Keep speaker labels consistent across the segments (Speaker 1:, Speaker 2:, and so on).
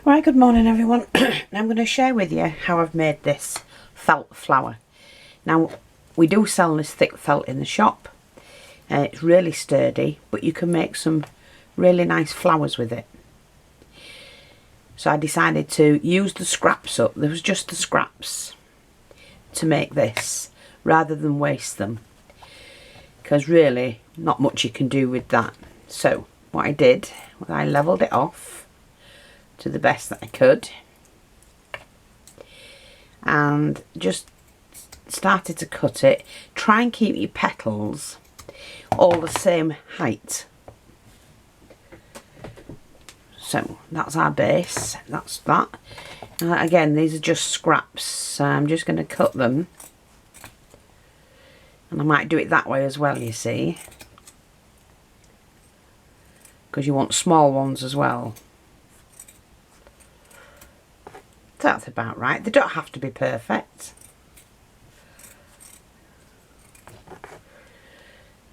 Speaker 1: Right, good morning everyone. I'm going to share with you how I've made this felt flower. Now, we do sell this thick felt in the shop. It's really sturdy, but you can make some really nice flowers with it. So I decided to use the scraps up. There was just the scraps to make this, rather than waste them. Because really, not much you can do with that. So, what I did was I levelled it off to the best that I could and just started to cut it. Try and keep your petals all the same height. So that's our base, that's that. Again, these are just scraps, so I'm just going to cut them, and I might do it that way as well, you see, because you want small ones as well. That's about right. They don't have to be perfect.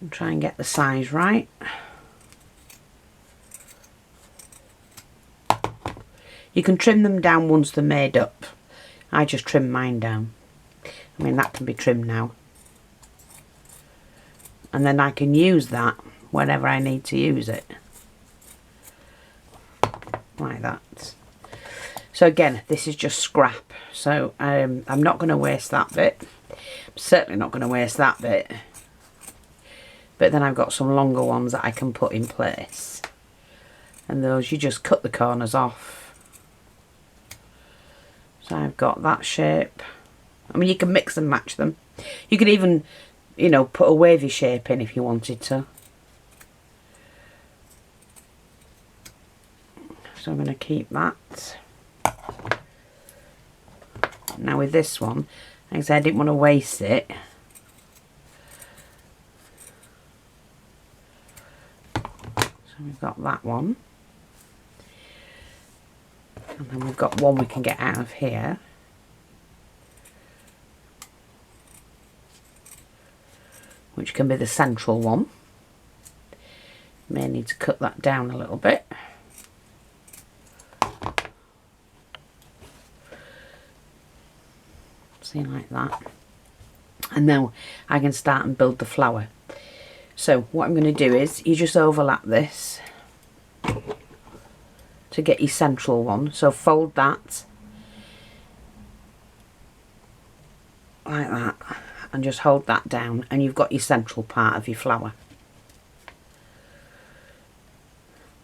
Speaker 1: And try and get the size right. You can trim them down once they're made up. I just trim mine down. I mean, that can be trimmed now. And then I can use that whenever I need to use it. Like that. So again, this is just scrap, so I'm not going to waste that bit. I'm certainly not going to waste that bit. But then I've got some longer ones that I can put in place. And those, you just cut the corners off. So I've got that shape. I mean, you can mix and match them. You could even, you know, put a wavy shape in if you wanted to. So I'm going to keep that. Now with this one, like I said, I didn't want to waste it. So we've got that one. And then we've got one we can get out of here. Which can be the central one. May need to cut that down a little bit. See, like that. And now I can start and build the flower. So what I'm going to do is you just overlap this to get your central one. So fold that like that and just hold that down, and you've got your central part of your flower.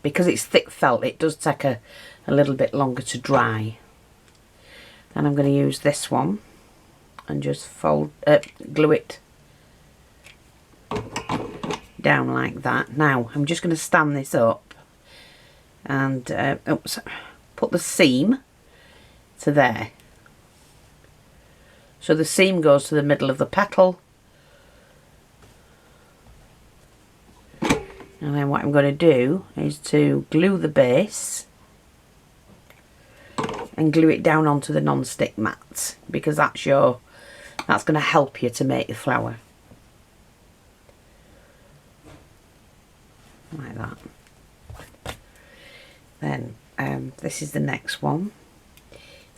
Speaker 1: Because it's thick felt, it does take a little bit longer to dry. Then I'm going to use this one and just glue it down like that. Now I'm just going to stand this up and put the seam to there. So the seam goes to the middle of the petal, and then what I'm going to do is to glue the base and glue it down onto the non-stick mat, because that's going to help you to make the flower. Like that. Then this is the next one.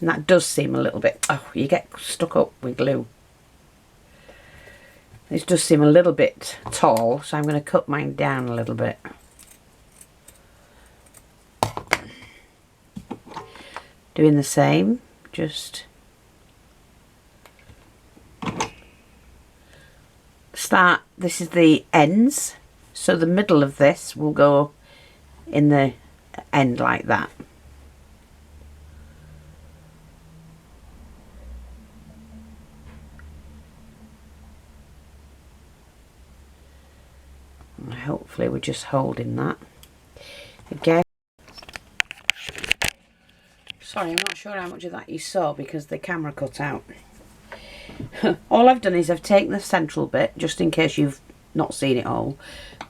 Speaker 1: And that does seem a little bit, oh, you get stuck up with glue. This does seem a little bit tall, so I'm going to cut mine down a little bit. Doing the same, just start, this is the ends, so the middle of this will go in the end like that. And hopefully we're just holding that. Again, sorry, I'm not sure how much of that you saw because the camera cut out. All I've done is I've taken the central bit, just in case you've not seen it all,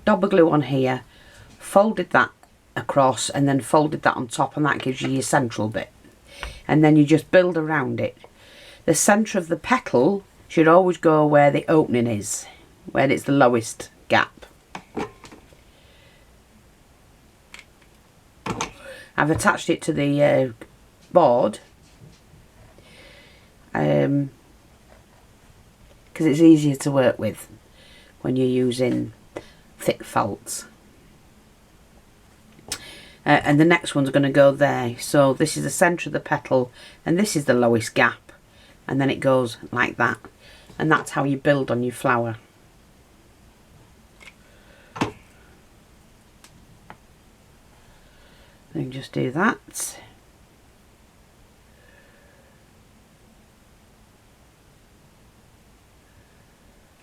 Speaker 1: double glue on here, folded that across and then folded that on top, and that gives you your central bit. And then you just build around it. The centre of the petal should always go where the opening is, where it's the lowest gap. I've attached it to the board, because it's easier to work with when you're using thick felts. And the next one's going to go there. So this is the centre of the petal and this is the lowest gap, and then it goes like that, and that's how you build on your flower. Then just do that.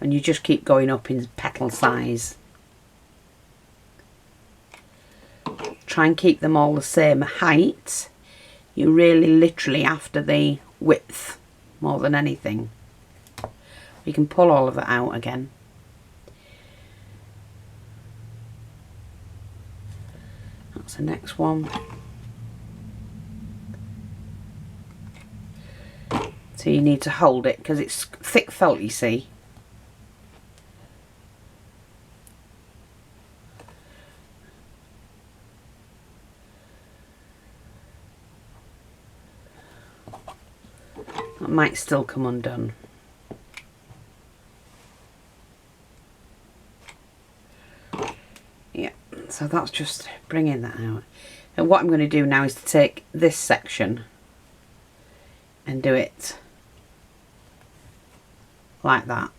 Speaker 1: And you just keep going up in petal size. Try and keep them all the same height. You're really literally after the width more than anything. You can pull all of that out again. That's the next one. So you need to hold it because it's thick felt, you see. That might still come undone. Yeah, so that's just bringing that out. And what I'm going to do now is to take this section and do it like that.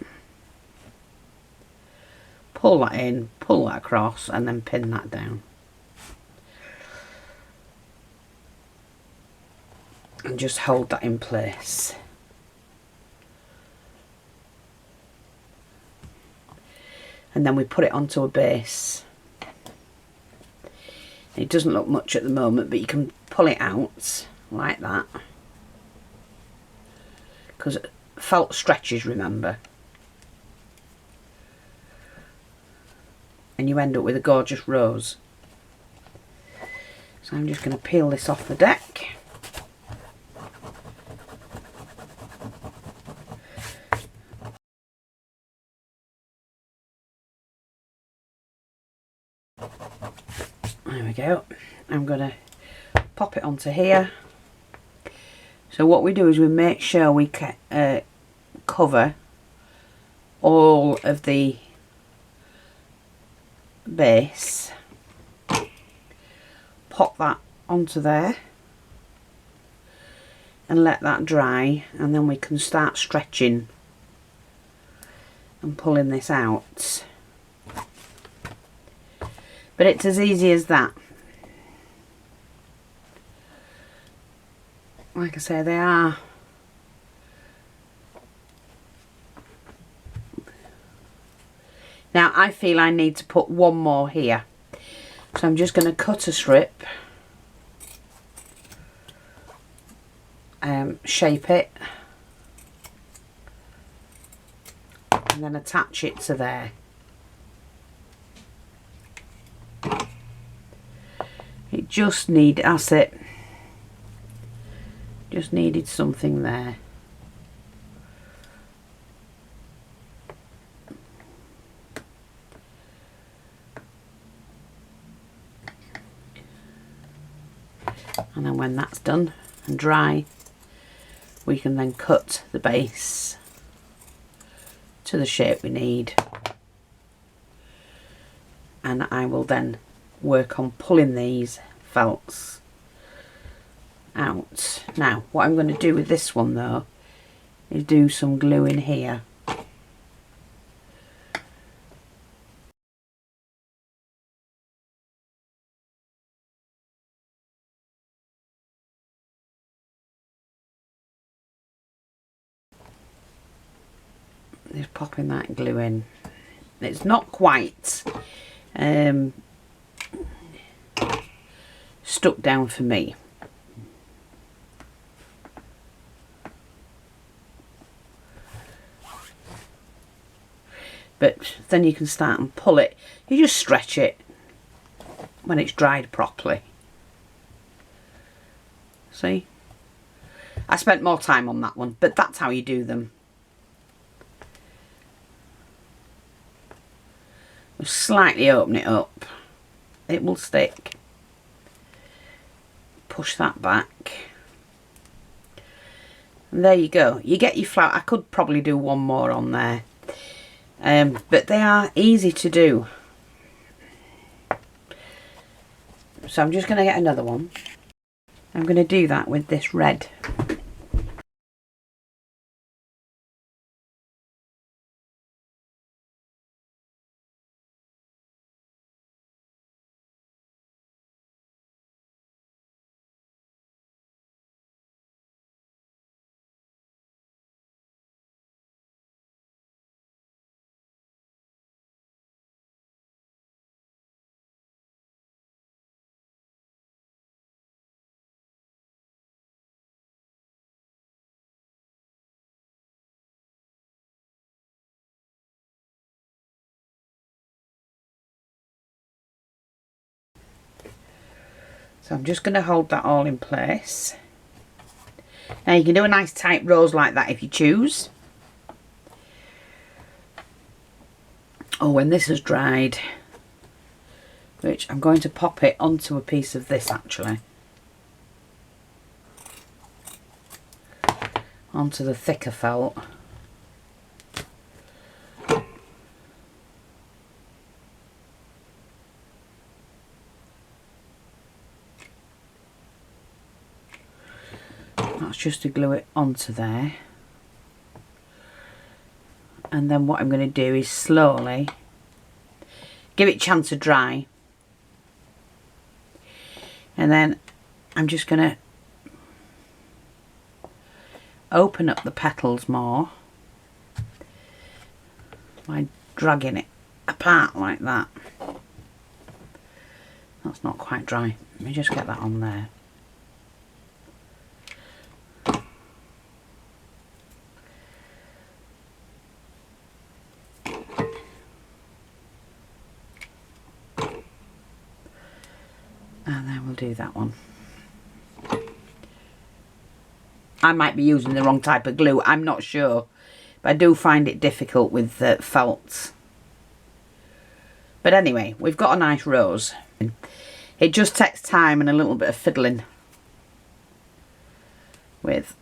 Speaker 1: Pull that in, pull that across, and then pin that down. And just hold that in place. And then we put it onto a base. It doesn't look much at the moment, but you can pull it out like that. Because felt stretches, remember. And you end up with a gorgeous rose. So I'm just going to peel this off the deck. There we go. I'm going to pop it onto here. So what we do is we make sure we cover all of the base. Pop that onto there and let that dry, and then we can start stretching and pulling this out. But it's as easy as that. Like I say, they are now. I feel I need to put one more here, so I'm just going to cut a strip, shape it, and then attach it to there. It just needed, that's it, just needed something there. And then when that's done and dry, we can then cut the base to the shape we need. And I will then work on pulling these felts out. Now what I'm going to do with this one though is do some glue in here. Just popping that glue in. It's not quite stuck down for me. But then you can start and pull it. You just stretch it when it's dried properly. See? I spent more time on that one, but that's how you do them. Slightly open it up. It will stick. Push that back. And there you go. You get your flower. I could probably do one more on there. But they are easy to do. So I'm just going to get another one. I'm going to do that with this red. So I'm just going to hold that all in place. Now you can do a nice tight rose like that if you choose. Or when this has dried, which I'm going to pop it onto a piece of this actually. Onto the thicker felt. That's just to glue it onto there. And then what I'm going to do is slowly give it a chance to dry. And then I'm just going to open up the petals more by dragging it apart like that. That's not quite dry. Let me just get that on there. And then we'll do that one. I might be using the wrong type of glue, I'm not sure. But I do find it difficult with felts. But anyway, we've got a nice rose. It just takes time and a little bit of fiddling with.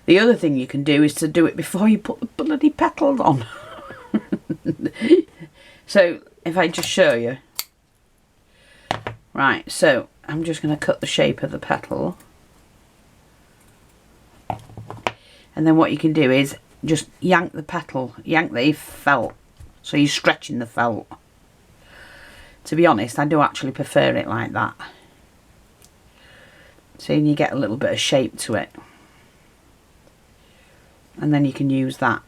Speaker 1: The other thing you can do is to do it before you put the bloody petals on. So, if I just show you. Right, so I'm just going to cut the shape of the petal. And then what you can do is just yank the petal, yank the felt. So you're stretching the felt. To be honest, I do actually prefer it like that. So you get a little bit of shape to it. And then you can use that.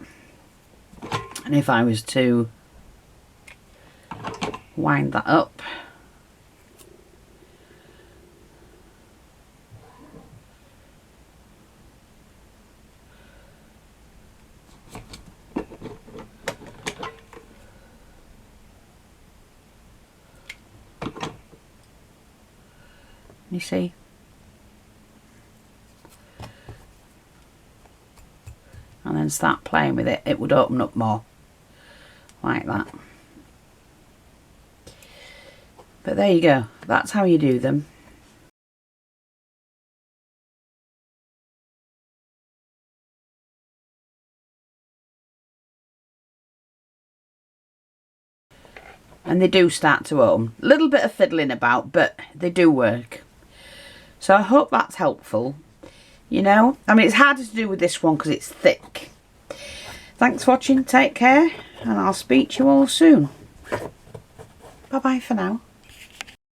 Speaker 1: And if I was to wind that up. You see? And then start playing with it, it would open up more. Like that. But there you go. That's how you do them. And they do start to open. A little bit of fiddling about, but they do work. So I hope that's helpful. You know, I mean, it's harder to do with this one because it's thick. Thanks for watching, take care, and I'll speak to you all soon. Bye bye for now.